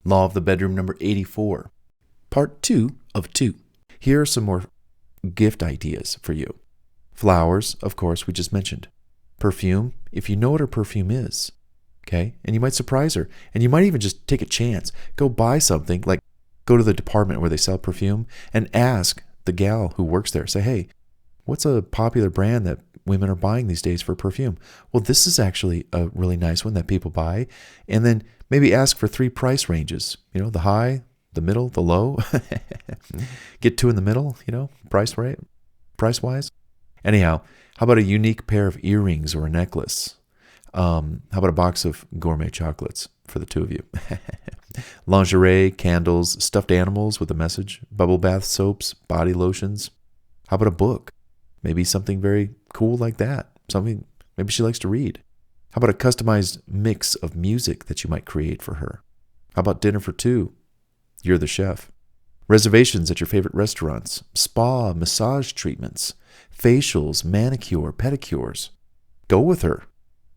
Law of the bedroom number 84. Part 2 of 2. Here are some more gift ideas for you. Flowers, of course, we just mentioned. Perfume, if you know what her perfume is. Okay? And you might surprise her. And you might even just take a chance. Go buy something, like go to the department where they sell perfume and ask the gal who works there. Say, hey, what's a popular brand that women are buying these days for perfume? Well, this is actually a really nice one that people buy. And then maybe ask for 3 price ranges. You know, the high, the middle, the low. Get 2 in the middle, price-wise. Anyhow, how about a unique pair of earrings or a necklace? How about a box of gourmet chocolates for the 2 of you? Lingerie, candles, stuffed animals with a message, bubble bath soaps, body lotions. How about a book? Maybe something very cool like that. Something maybe she likes to read. How about a customized mix of music that you might create for her? How about dinner for 2? You're the chef. Reservations at your favorite restaurants, spa, massage treatments, facials, manicure, pedicures. Go with her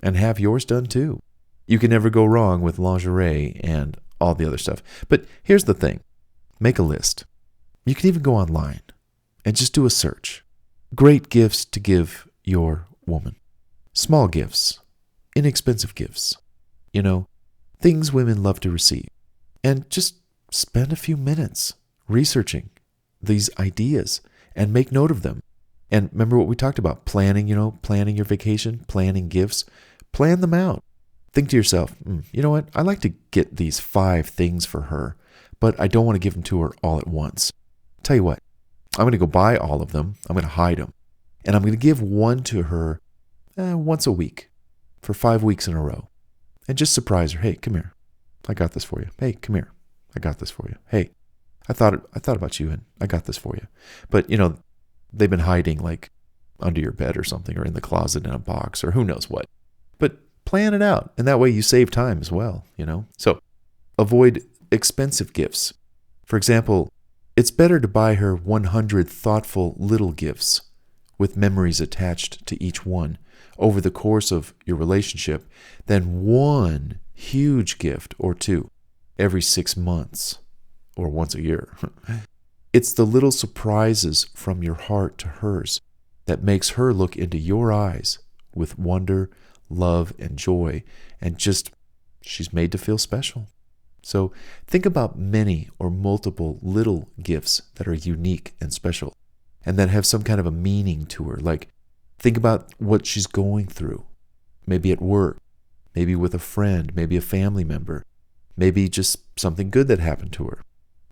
and have yours done too. You can never go wrong with lingerie and all the other stuff. But here's the thing. Make a list. You can even go online and just do a search. Great gifts to give your woman. Small gifts. Inexpensive gifts. You know, things women love to receive. And just spend a few minutes researching these ideas and make note of them. And remember what we talked about, planning your vacation, planning gifts. Plan them out. Think to yourself, you know what? I like to get these 5 things for her, but I don't want to give them to her all at once. Tell you what, I'm going to go buy all of them. I'm going to hide them. And I'm going to give one to her once a week for 5 weeks in a row. And just surprise her. Hey, come here. I got this for you. Hey, come here. I got this for you. Hey, I thought about you and I got this for you. But, they've been hiding like under your bed or something, or in the closet in a box, or who knows what. But plan it out. And that way you save time as well, So avoid expensive gifts. For example, it's better to buy her 100 thoughtful little gifts with memories attached to each one over the course of your relationship than one huge gift or 2 every 6 months or once a year. It's the little surprises from your heart to hers that makes her look into your eyes with wonder, love, and joy, and just she's made to feel special. So think about many or multiple little gifts that are unique and special and that have some kind of a meaning to her. Like, think about what she's going through, maybe at work, maybe with a friend, maybe a family member, maybe just something good that happened to her.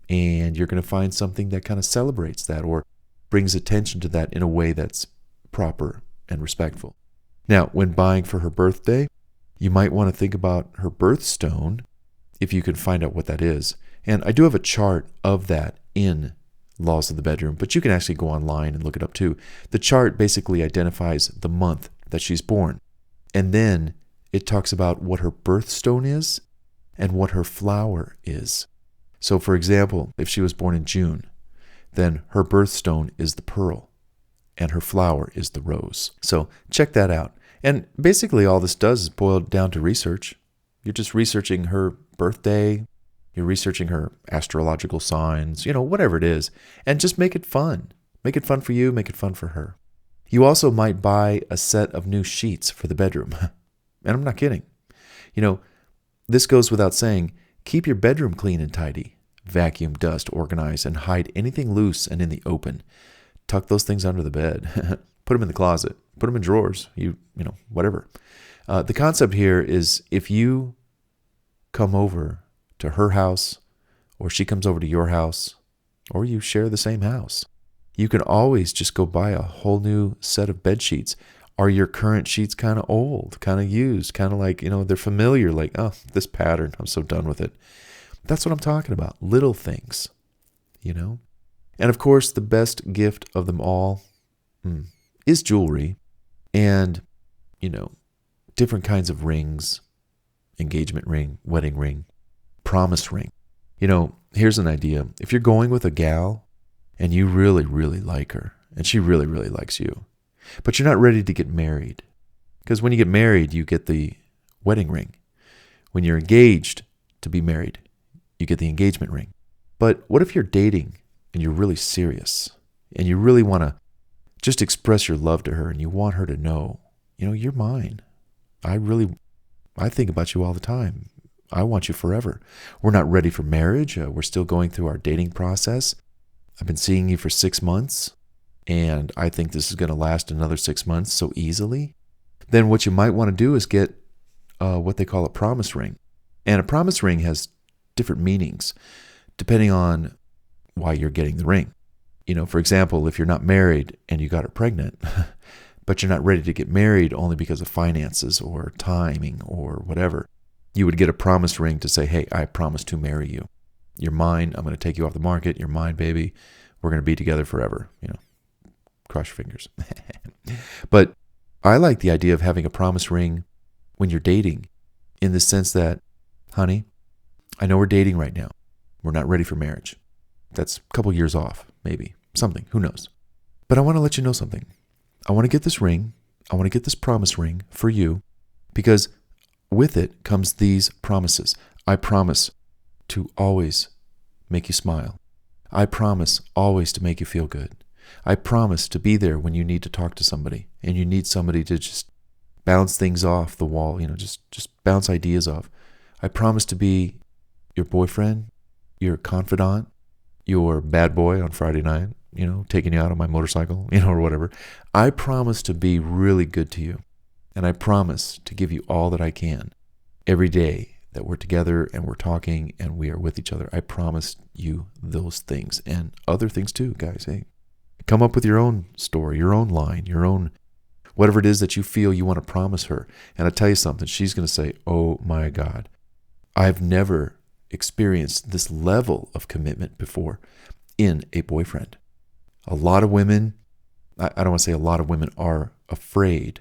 And you're going to find something that kind of celebrates that or brings attention to that in a way that's proper and respectful. Now, when buying for her birthday, you might want to think about her birthstone, if you can find out what that is. And I do have a chart of that in Laws of the Bedroom, but you can actually go online and look it up too. The chart basically identifies the month that she's born. And then it talks about what her birthstone is and what her flower is. So, for example, if she was born in June, then her birthstone is the pearl and her flower is the rose. So check that out. And basically all this does is boil down to research. You're just researching her birthday, you're researching her astrological signs, whatever it is, and just make it fun. Make it fun for you, make it fun for her. You also might buy a set of new sheets for the bedroom. And I'm not kidding. This goes without saying. Keep your bedroom clean and tidy. Vacuum, dust, organize, and hide anything loose and in the open. Tuck those things under the bed. Put them in the closet. Put them in drawers. Whatever. The concept here is if you come over to her house, or she comes over to your house, or you share the same house, you can always just go buy a whole new set of bed sheets. Are your current sheets kind of old, kind of used, kind of like, they're familiar, like, oh, this pattern, I'm so done with it. That's what I'm talking about. Little things, And of course, the best gift of them all is jewelry and, different kinds of rings, engagement ring, wedding ring, promise ring. Here's an idea. If you're going with a gal and you really, really like her and she really, really likes you, but you're not ready to get married. Because when you get married, you get the wedding ring. When you're engaged to be married, you get the engagement ring. But what if you're dating and you're really serious and you really want to just express your love to her and you want her to know, you're mine. I think about you all the time. I want you forever. We're not ready for marriage. We're still going through our dating process. I've been seeing you for 6 months, and I think this is going to last another 6 months so easily. Then what you might want to do is get what they call a promise ring. And a promise ring has different meanings depending on why you're getting the ring. For example, if you're not married and you got her pregnant, but you're not ready to get married only because of finances or timing or whatever, you would get a promise ring to say, hey, I promise to marry you. You're mine. I'm going to take you off the market. You're mine, baby. We're going to be together forever. Cross your fingers. But I like the idea of having a promise ring when you're dating, in the sense that, honey, I know we're dating right now. We're not ready for marriage. That's a couple years off, maybe. Something. Who knows? But I want to let you know something. I want to get this ring. I want to get this promise ring for you, because with it comes these promises. I promise to always make you smile. I promise always to make you feel good. I promise to be there when you need to talk to somebody and you need somebody to just bounce things off the wall, just bounce ideas off. I promise to be your boyfriend, your confidant, your bad boy on Friday night, taking you out on my motorcycle, or whatever. I promise to be really good to you. And I promise to give you all that I can every day that we're together and we're talking and we are with each other. I promise you those things and other things too, guys. Hey, come up with your own story, your own line, your own, whatever it is that you feel you want to promise her. And I tell you something, she's going to say, oh my God, I've never experienced this level of commitment before in a boyfriend. A lot of women, I don't want to say a lot of women, are afraid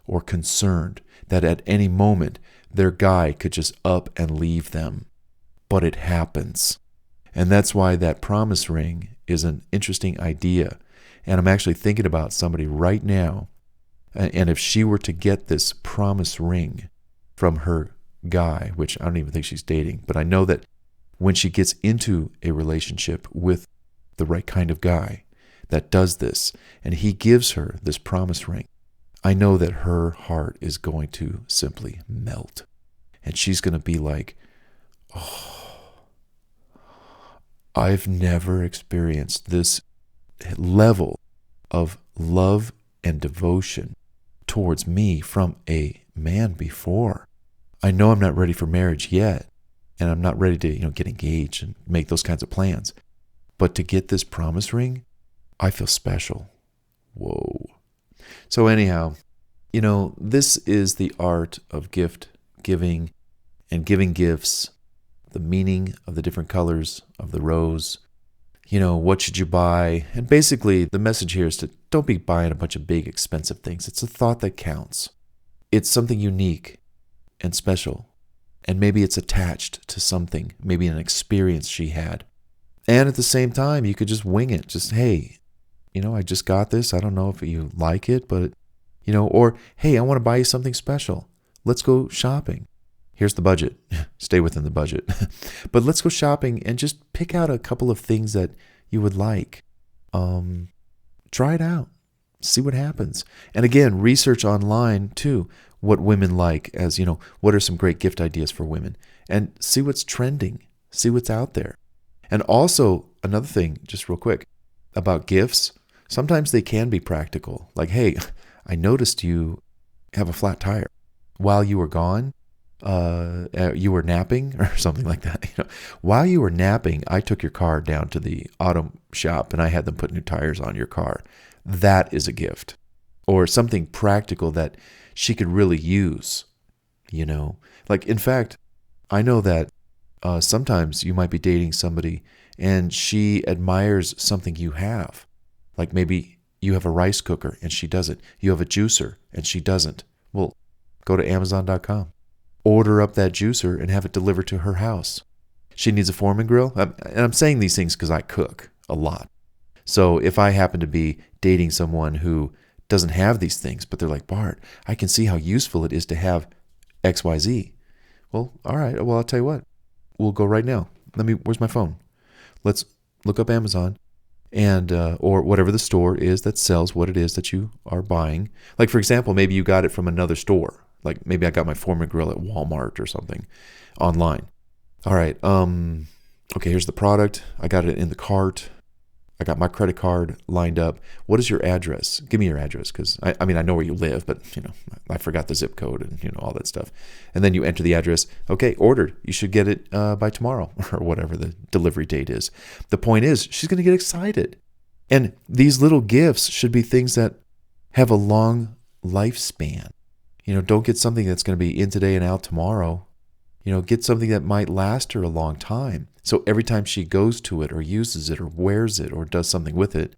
or concerned that at any moment their guy could just up and leave them. But it happens. And that's why that promise ring is an interesting idea. And I'm actually thinking about somebody right now, and if she were to get this promise ring from her guy, which I don't even think she's dating, but I know that when she gets into a relationship with the right kind of guy that does this, and he gives her this promise ring, I know that her heart is going to simply melt. And she's going to be like, oh, I've never experienced this level of love and devotion towards me from a man before. I know I'm not ready for marriage yet, and I'm not ready to, get engaged and make those kinds of plans. But to get this promise ring, I feel special. Whoa. So anyhow, this is the art of gift giving and giving gifts, the meaning of the different colors of the rose. What should you buy? And basically, the message here is to don't be buying a bunch of big, expensive things. It's a thought that counts. It's something unique and special. And maybe it's attached to something, maybe an experience she had. And at the same time, you could just wing it. Just, hey, I just got this. I don't know if you like it, but, or, hey, I want to buy you something special. Let's go shopping. Here's the budget. Stay within the budget. But let's go shopping and just pick out a couple of things that you would like. Try it out. See what happens. And again, research online too, what women like, as, what are some great gift ideas for women, and see what's trending, see what's out there. And also another thing, just real quick, about gifts, sometimes they can be practical. Like, hey, I noticed you have a flat tire. While you were gone, you were napping or something like that. While you were napping, I took your car down to the auto shop and I had them put new tires on your car. That is a gift. Or something practical that she could really use, Like, in fact, I know that sometimes you might be dating somebody and she admires something you have. Like maybe you have a rice cooker and she doesn't. You have a juicer and she doesn't. Well, go to Amazon.com. Order up that juicer and have it delivered to her house. She needs a Foreman grill. And I'm saying these things because I cook a lot. So if I happen to be dating someone who doesn't have these things, but they're like, Bart, I can see how useful it is to have XYZ. Well, all right. Well, I'll tell you what. We'll go right now. Where's my phone? Let's look up Amazon and or whatever the store is that sells what it is that you are buying. Like, for example, maybe you got it from another store. Like maybe I got my Foreman grill at Walmart or something online. All right. Okay, here's the product. I got it in the cart. I got my credit card lined up. What is your address? Give me your address, because I mean, I know where you live, but I forgot the zip code and all that stuff. And then you enter the address. Okay, ordered. You should get it by tomorrow or whatever the delivery date is. The point is, she's going to get excited. And these little gifts should be things that have a long lifespan. Don't get something that's going to be in today and out tomorrow. Get something that might last her a long time. So every time she goes to it or uses it or wears it or does something with it,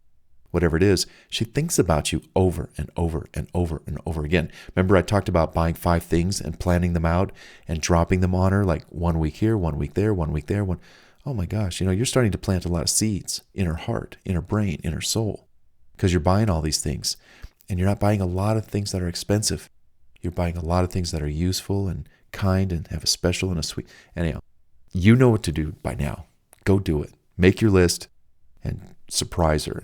whatever it is, she thinks about you over and over and over and over again. Remember, I talked about buying 5 things and planning them out and dropping them on her, like 1 week here, 1 week there, 1 week there. Oh my gosh, you're starting to plant a lot of seeds in her heart, in her brain, in her soul, because you're buying all these things. And you're not buying a lot of things that are expensive. You're buying a lot of things that are useful and kind and have a special and a sweet. Anyhow, you know what to do by now. Go do it. Make your list and surprise her.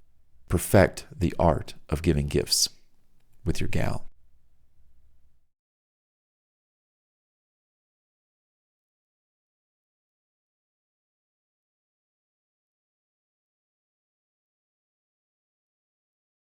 Perfect the art of giving gifts with your gal.